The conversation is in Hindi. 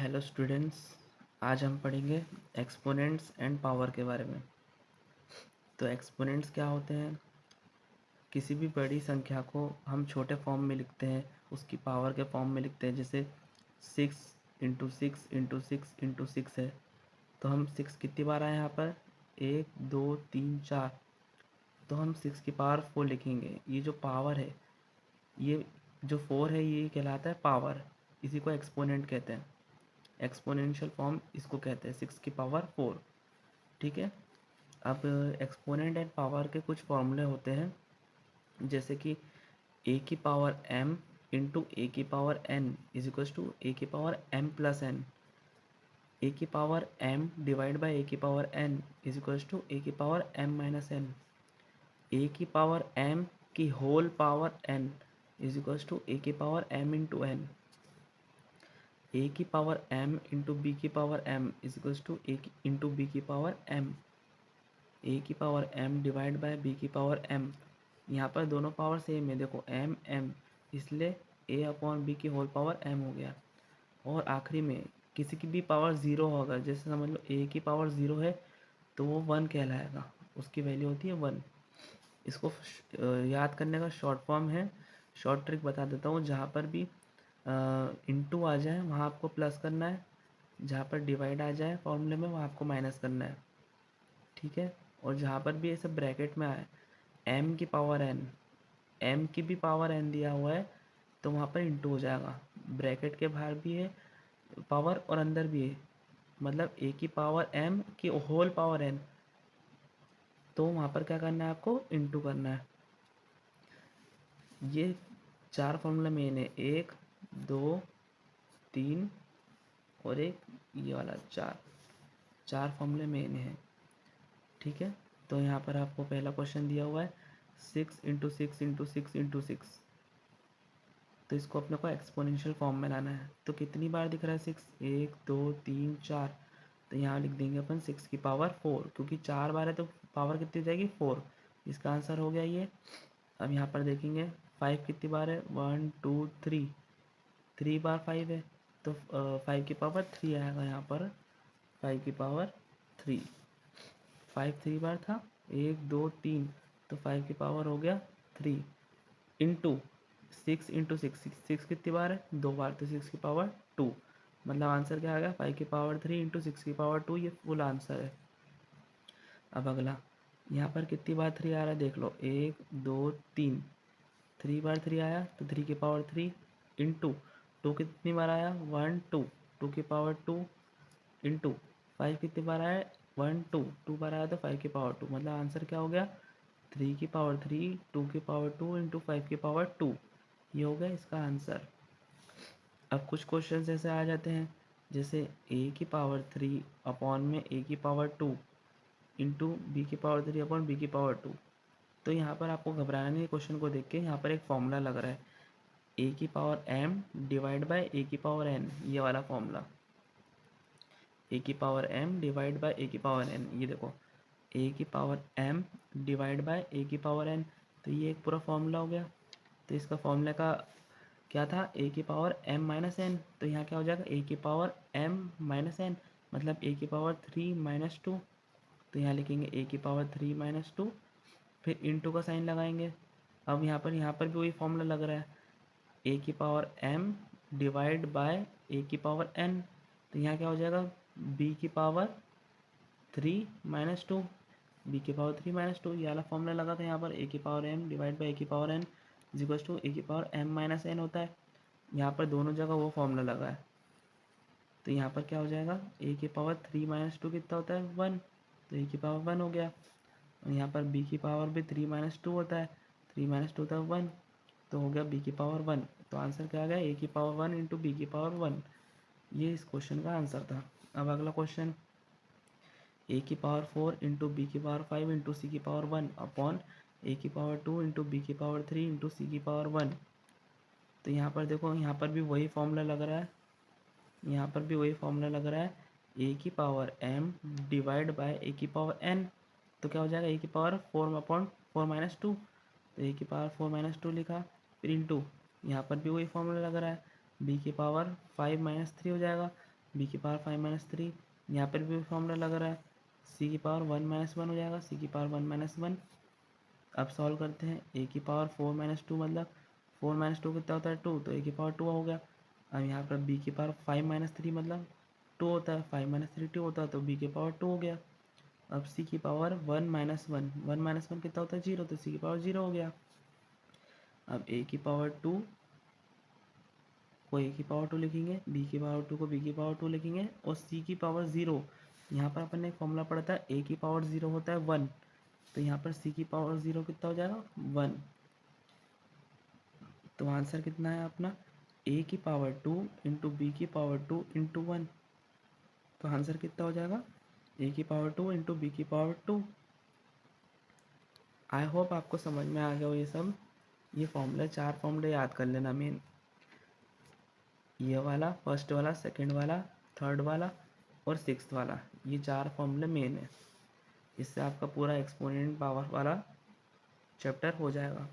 Hello students. आज हम पढ़ेंगे एक्सपोनेंट्स एंड पावर के बारे में। तो एक्सपोनेंट्स क्या होते हैं? किसी भी बड़ी संख्या को हम छोटे फॉर्म में लिखते हैं, उसकी पावर के फॉर्म में लिखते हैं। जैसे 6 × 6 × 6 × 6 है, तो हम 6 कितनी बार आए यहाँ पर? 1 2 3 4, तो हम 6 की पावर 4 लिखेंगे। ये जो पावर है, ये जो 4 है, ये कहलाता है पावर। इसी को एक्सपोनेंट कहते हैं। एक्सपोनेंशियल फॉर्म इसको कहते हैं, 6 की पावर 4। ठीक है। अब एक्सपोनेंट एंड पावर के कुछ फॉर्मूले होते हैं, जैसे कि ए की पावर एम इंटू ए की power N is equals to A की power M plus N. A की power M divide by A की power N is equals to A की power M minus N. A की पावर एम की whole power N is equals to A की power M into N. A की पावर एम इंटू बी की power M is equals to A into B की पावर एम। ए की power M divide by B की पावर एम। यहाँ पर दोनों पावर सेम है, देखो एम एम, इसलिए ए अपॉन बी की होल पावर एम हो गया। और आखिरी में किसी की भी पावर ज़ीरो होगा, जैसे समझ लो ए की पावर ज़ीरो है तो वो 1 कहलाएगा, उसकी वैल्यू होती है 1। इसको याद करने का शॉर्ट फॉर्म है, शॉर्ट ट्रिक बता देता हूँ। जहाँ पर भी इंटू आ जाए वहाँ आपको प्लस करना है, जहाँ पर डिवाइड आ जाए फॉर्मूले में वहाँ आपको माइनस करना है। ठीक है। और जहाँ पर भी ऐसे ब्रैकेट में आए एम की पावर एन, एम की भी पावर एन दिया हुआ है, तो वहाँ पर इंटू हो जाएगा। ब्रैकेट के बाहर भी है पावर और अंदर भी है, मतलब ए की पावर एम की होल पावर एन, तो वहाँ पर क्या करना है, आपको इंटू करना है। ये 4 फॉर्मूला मेन है, 1 2 3 और एक ये वाला 4 फॉर्मूले मेन है। ठीक है। तो यहाँ पर आपको पहला क्वेश्चन दिया हुआ है 6 × 6 × 6 × 6, तो इसको अपने को एक्सपोनेंशियल फॉर्म में लाना है। तो कितनी बार दिख रहा है 6? 1 2 3 4, तो यहाँ लिख देंगे अपन 6 की पावर 4, क्योंकि 4 बार है तो पावर कितनी हो जाएगी 4। इसका आंसर हो गया ये। अब यहाँ पर देखेंगे 5 कितनी बार है? 1 2 3, 3 बार 5 है, तो 5 की पावर 3 आएगा यहाँ पर। 5 की पावर 3, 5 3 बार था, 1 2 3, तो 5 की पावर हो गया 3 इंटू 6 × 6, 6 कितनी बार है? 2 बार, तो 6 की पावर 2। मतलब आंसर क्या आ गया? 5 की पावर 3 इंटू 6 की पावर 2, ये फुल आंसर है। अब अगला, यहाँ पर कितनी बार 3 आ रहा है देख लो, 1 2 3, 3 बार 3 आया, तो 3 की पावर 3 इंटू 2 कितनी बार आया? 1 2, 2 की पावर 2 इंटू 5 कितनी बार आया? 1 2, 2 बार आया तो 5 की पावर 2। मतलब आंसर क्या हो गया? 3 की पावर 3, 2 की पावर 2 इंटू 5 की पावर 2, ये हो गया इसका आंसर। अब कुछ क्वेश्चन ऐसे आ जाते हैं, जैसे ए की पावर 3 अपॉन में ए की पावर 2 इंटू बी की पावर 3 अपॉन बी की पावर 2। तो यहाँ पर आपको घबराना नहीं, क्वेश्चन को देख के यहाँ पर एक फॉर्मूला लग रहा है, ए की पावर एम डिवाइड बाय ए की पावर एन, ये वाला फॉर्मूला। ए की पावर एम डिवाइड बाय ए की पावर एन, ये देखो ए की पावर एम डिवाइड बाय ए की पावर एन, तो ये एक पूरा फॉर्मूला हो गया। तो इसका फॉर्मूला का क्या था? ए की पावर एम माइनस एन, तो यहाँ क्या हो जाएगा? ए की पावर एम माइनस एन, मतलब ए की पावर 3 माइनस 2, तो यहाँ लिखेंगे ए की पावर 3 माइनस 2, फिर इंटू का साइन लगाएंगे। अब यहाँ पर भी वही फॉर्मूला लग रहा है, ए की पावर एम डिवाइड बाय ए की पावर एन, तो यहाँ क्या हो जाएगा? बी की पावर 3 माइनस 2, बी की पावर 3 माइनस 2, ये वाला फॉर्मूला लगा था यहाँ पर, ए की power M divide by A की power N is equals to A की पावर एम माइनस एन होता है। यहाँ पर दोनों जगह वो फॉर्मूला लगा है, तो यहाँ पर क्या हो जाएगा? ए की पावर 3 माइनस 2 कितना होता है? 1, तो ए की पावर 1 हो गया। और यहाँ पर बी की पावर भी 3 माइनस 2 होता है, 3 माइनस 2 होता है 1, तो हो गया बी की पावर 1। तो आंसर क्या आ गया? ए की पावर 1 इंटू बी की पावर 1, ये इस क्वेश्चन का आंसर था। अब अगला क्वेश्चन, ए की पावर 4 इंटू बी की पावर 5 इंटू सी की पावर 1 अपॉन ए की पावर 2 इंटू बी की पावर 3 इंटू सी की पावर 1। तो यहाँ पर देखो, यहाँ पर भी वही फॉर्मूला लग रहा है, यहाँ पर भी वही फॉर्मूला लग रहा है, ए की पावर एम डिवाइड बाय ए की पावर एन, तो क्या हो जाएगा? ए की पावर 4 अपॉन 4 माइनस 2, तो ए की पावर 4 माइनस 2 लिखा, फिर इंटू यहाँ पर भी वही फॉर्मूला लग रहा है, बी की पावर 5 माइनस 3 हो जाएगा, बी की पावर 5 - 3, यहाँ पर भी फॉर्मूला लग रहा है, सी की पावर 1 - 1 हो जाएगा, सी की पावर 1 - 1। अब सॉल्व करते हैं, ए की पावर 4 - 2 मतलब 4 - 2 कितना होता है 2, तो ए की पावर 2 हो गया। अब यहाँ पर बी की पावर 5 - 3 मतलब 2 होता है, 5 - 3 2 होता है, तो बी की पावर 2 हो गया। अब सी की पावर 1 - 1, 1 - 1 कितना होता है 0, तो सी की पावर 0 हो गया। अब ए की पावर 2 को ए की पावर 2 लिखेंगे, बी की पावर 2 को बी की पावर 2 लिखेंगे, और सी की पावर 0, यहाँ पर अपन ने एक फॉर्मूला पढ़ा था, ए की पावर 0 होता है 1, तो यहाँ पर सी की पावर 0 कितना हो जाएगा 1। तो आंसर कितना है अपना, ए की पावर 2 इंटू बी की पावर 2 इंटू 1। तो आंसर कितना हो जाएगा, ए की पावर 2 इंटू बी की पावर 2। आई होप आपको समझ में आ गया हो ये सब। ये फॉर्मूले 4 फॉर्मूले याद कर लेना मेन, ये वाला, फर्स्ट वाला, सेकंड वाला, थर्ड वाला और सिक्स्थ वाला, ये 4 फॉर्मूले मेन है। इससे आपका पूरा एक्सपोनेंट पावर वाला चैप्टर हो जाएगा।